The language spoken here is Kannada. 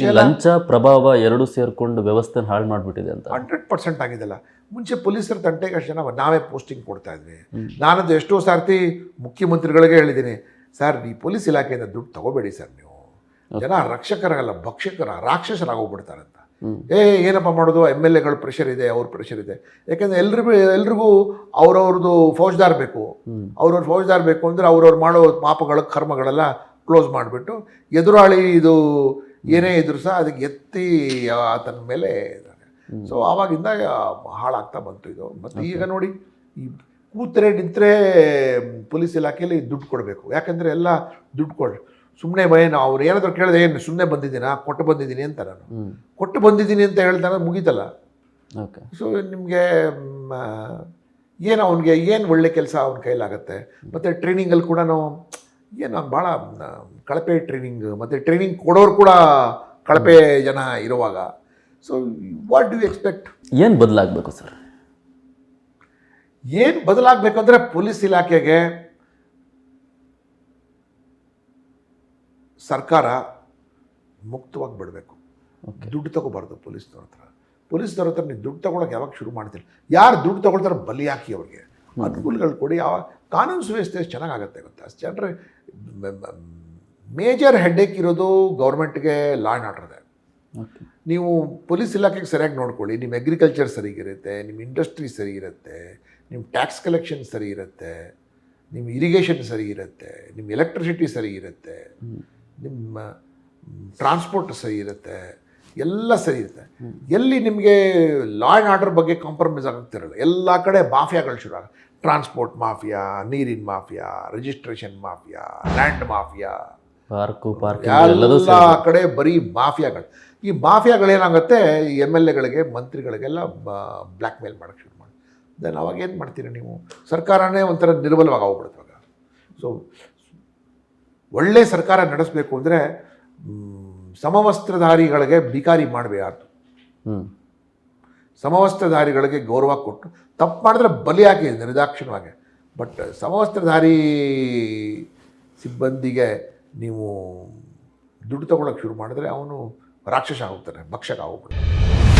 ಈ ಲಂಚ ಪ್ರಭಾವ ಎರಡು ಸೇರ್ಕೊಂಡು ವ್ಯವಸ್ಥೆನ ಹಾಳು ಮಾಡಿಬಿಟ್ಟಿದೆ ಅಂತ 100% ಆಗಿದೆಲ್ಲ. ಮುಂಚೆ ಪೊಲೀಸರ ತಂಟೆಗೆ ಅಷ್ಟು ಜನ ನಾವೇ ಪೋಸ್ಟಿಂಗ್ ಕೊಡ್ತಾ ಇದ್ವಿ. ನಾನದು ಎಷ್ಟೋ ಸಾರ್ತಿ ಮುಖ್ಯಮಂತ್ರಿಗಳಿಗೆ ಹೇಳಿದ್ದೀನಿ, ಸರ್ ಈ ಪೊಲೀಸ್ ಇಲಾಖೆಯಿಂದ ದುಡ್ಡು ತಗೋಬೇಡಿ ಸರ್, ನೀವು ಜನ ರಕ್ಷಕರಾಗಲ್ಲ ಭಕ್ಷಕರ ರಾಕ್ಷಸರಾಗೋಗ್ಬಿಡ್ತಾರಂತ. ಏನಪ್ಪ ಮಾಡೋದು, MLAಗಳ ಪ್ರೆಷರ್ ಇದೆ, ಅವ್ರ ಪ್ರೆಷರ್ ಇದೆ. ಯಾಕೆಂದರೆ ಎಲ್ರಿಗೂ ಅವ್ರವ್ರದ್ದು ಫೌಜ್ದಾರ್ ಬೇಕು. ಅವ್ರವ್ರ ಫೌಜ್ದಾರ್ ಬೇಕು ಅಂದರೆ ಅವ್ರವ್ರು ಮಾಡೋ ಪಾಪಗಳ ಕರ್ಮಗಳೆಲ್ಲ ಕ್ಲೋಸ್ ಮಾಡಿಬಿಟ್ಟು ಎದುರಾಳಿ ಇದು ಏನೇ ಇದ್ರು ಸಹ ಅದಕ್ಕೆ ಎತ್ತಿ ಆತನ ಮೇಲೆ ಇದ್ದಾರೆ. ಸೊ ಆವಾಗಿಂದ ಹಾಳಾಗ್ತಾ ಬಂತು ಇದು. ಮತ್ತು ಈಗ ನೋಡಿ, ಈ ಕೂತರೆ ನಿಂತರೆ ಪೊಲೀಸ್ ಇಲಾಖೆಯಲ್ಲಿ ದುಡ್ಡು ಕೊಡಬೇಕು. ಯಾಕಂದರೆ ಎಲ್ಲ ದುಡ್ಡು ಕೊಡ್ರಿ, ಸುಮ್ಮನೆ ನಾವು ಅವ್ರು ಏನಾದರೂ ಕೇಳಿದ್ರೆ ಏನು ಸುಮ್ಮನೆ ಬಂದಿದ್ದೀನಾ, ಕೊಟ್ಟು ಬಂದಿದ್ದೀನಿ ಅಂತ. ನಾನು ಕೊಟ್ಟು ಬಂದಿದ್ದೀನಿ ಅಂತ ಹೇಳ್ತಾನೆ ಮುಗೀತಲ್ಲ. ಸೊ ನಿಮಗೆ ಏನು ಅವನಿಗೆ ಏನು ಒಳ್ಳೆ ಕೆಲಸ ಅವನ ಕೈಲಾಗತ್ತೆ. ಮತ್ತು ಟ್ರೈನಿಂಗಲ್ಲಿ ಕೂಡ ಏನು ಭಾಳ ಕಳಪೆ ಟ್ರೈನಿಂಗ್, ಮತ್ತು ಟ್ರೈನಿಂಗ್ ಕೊಡೋರು ಕೂಡ ಕಳಪೆ ಜನ ಇರುವಾಗ so what do you expect? ಏನು ಬದಲಾಗಬೇಕು ಸರ್? ಏನು ಬದಲಾಗಬೇಕಂದ್ರೆ ಪೊಲೀಸ್ ಇಲಾಖೆಗೆ ಸರ್ಕಾರ ಮುಕ್ತವಾಗಿ ಬಿಡಬೇಕು. ದುಡ್ಡು ತಗೋಬಾರ್ದು ಪೊಲೀಸ್ನವ್ರ ಹತ್ರ. ಪೊಲೀಸ್ನವ್ರ ಹತ್ರ ನೀವು ದುಡ್ಡು ತಗೊಳಕ್ಕೆ ಯಾವಾಗ ಶುರು ಮಾಡ್ತೀರಿ, ಯಾರು ದುಡ್ಡು ತಗೊಳ್ತಾರೆ ಬಲಿ ಹಾಕಿ ಅವ್ರಿಗೆ ಅನುಕೂಲಗಳು ಕೊಡಿ. ಯಾವ ಕಾನೂನು ಸುವ್ಯವಸ್ಥೆ ಎಷ್ಟು ಚೆನ್ನಾಗಾಗತ್ತೆ ಗೊತ್ತಾ. ಅಷ್ಟು ಜನರು ಮೇಜರ್ ಹೆಡ್ಡೇಕ್ ಇರೋದು ಗೌರ್ಮೆಂಟ್ಗೆ ಲಾ ಆ್ಯಂಡ್ ಆರ್ಡರ್ ಇದೆ. ನೀವು ಪೊಲೀಸ್ ಇಲಾಖೆಗೆ ಸರಿಯಾಗಿ ನೋಡ್ಕೊಳ್ಳಿ, ನಿಮ್ಮ ಅಗ್ರಿಕಲ್ಚರ್ ಸರಿಗಿರುತ್ತೆ, ನಿಮ್ಮ ಇಂಡಸ್ಟ್ರಿ ಸರಿ ಇರುತ್ತೆ, ನಿಮ್ಮ ಟ್ಯಾಕ್ಸ್ ಕಲೆಕ್ಷನ್ ಸರಿ ಇರುತ್ತೆ, ನಿಮ್ಮ ಇರಿಗೇಷನ್ ಸರಿ ಇರುತ್ತೆ, ನಿಮ್ಮ ಎಲೆಕ್ಟ್ರಿಸಿಟಿ ಸರಿ ಇರುತ್ತೆ, ನಿಮ್ಮ ಟ್ರಾನ್ಸ್ಪೋರ್ಟ್ ಸರಿ ಇರುತ್ತೆ, ಎಲ್ಲ ಸರಿ ಇರುತ್ತೆ. ಎಲ್ಲಿ ನಿಮಗೆ ಲಾ ಆ್ಯಂಡ್ ಆರ್ಡರ್ ಬಗ್ಗೆ ಕಾಂಪ್ರಮೈಸ್ ಆಗ್ತಿರಲ್ಲ, ಎಲ್ಲ ಕಡೆ ಮಾಫಿಯಾಗಳು ಶುರು ಆಗ. ಟ್ರಾನ್ಸ್ಪೋರ್ಟ್ ಮಾಫಿಯಾ, ನೀರಿನ mafia, registration mafia, land mafia, ಎಲ್ಲ ಕಡೆ ಬರೀ ಮಾಫಿಯಾಗಳು. ಈ ಮಾಫಿಯಾಗಳೇನಾಗುತ್ತೆ, ಈ MLAಗಳಿಗೆ ಮಂತ್ರಿಗಳಿಗೆಲ್ಲ ಬ್ಲ್ಯಾಕ್ ಮೇಲ್ ಮಾಡೋಕ್ಕೆ ಶುರು ಮಾಡಿ. ದೆನ್ ಅವಾಗ ಏನು ಮಾಡ್ತೀರಿ ನೀವು? ಸರ್ಕಾರನೇ ಒಂಥರ ನಿರ್ಬಲವಾಗಿ ಹೋಗ್ಬಿಡುತ್ತವಾಗ. ಸೊ ಒಳ್ಳೆ ಸರ್ಕಾರ ನಡೆಸಬೇಕು ಅಂದರೆ ಸಮವಸ್ತ್ರಧಾರಿಗಳಿಗೆ ಬಿಕಾರಿ ಮಾಡಬಾರ್ದು. ಸಮವಸ್ತ್ರಧಾರಿಗಳಿಗೆ ಗೌರವ ಕೊಟ್ಟು, ತಪ್ಪು ಮಾಡಿದ್ರೆ ಬಲಿ ಹಾಕಿ ನಿರ್ದಾಕ್ಷಿಣ್ಯವಾಗಿ. ಬಟ್ ಸಮವಸ್ತ್ರಧಾರಿ ಸಿಬ್ಬಂದಿಗೆ ನೀವು ದುಡ್ಡು ತಗೊಳ್ಳೋಕೆ ಶುರು ಮಾಡಿದ್ರೆ ಅವನು ರಾಕ್ಷಸ ಆಗೋಗ್ತಾನೆ, ಭಕ್ಷಕ ಆಗೋಗ್ಬಿಡ್ತಾನೆ.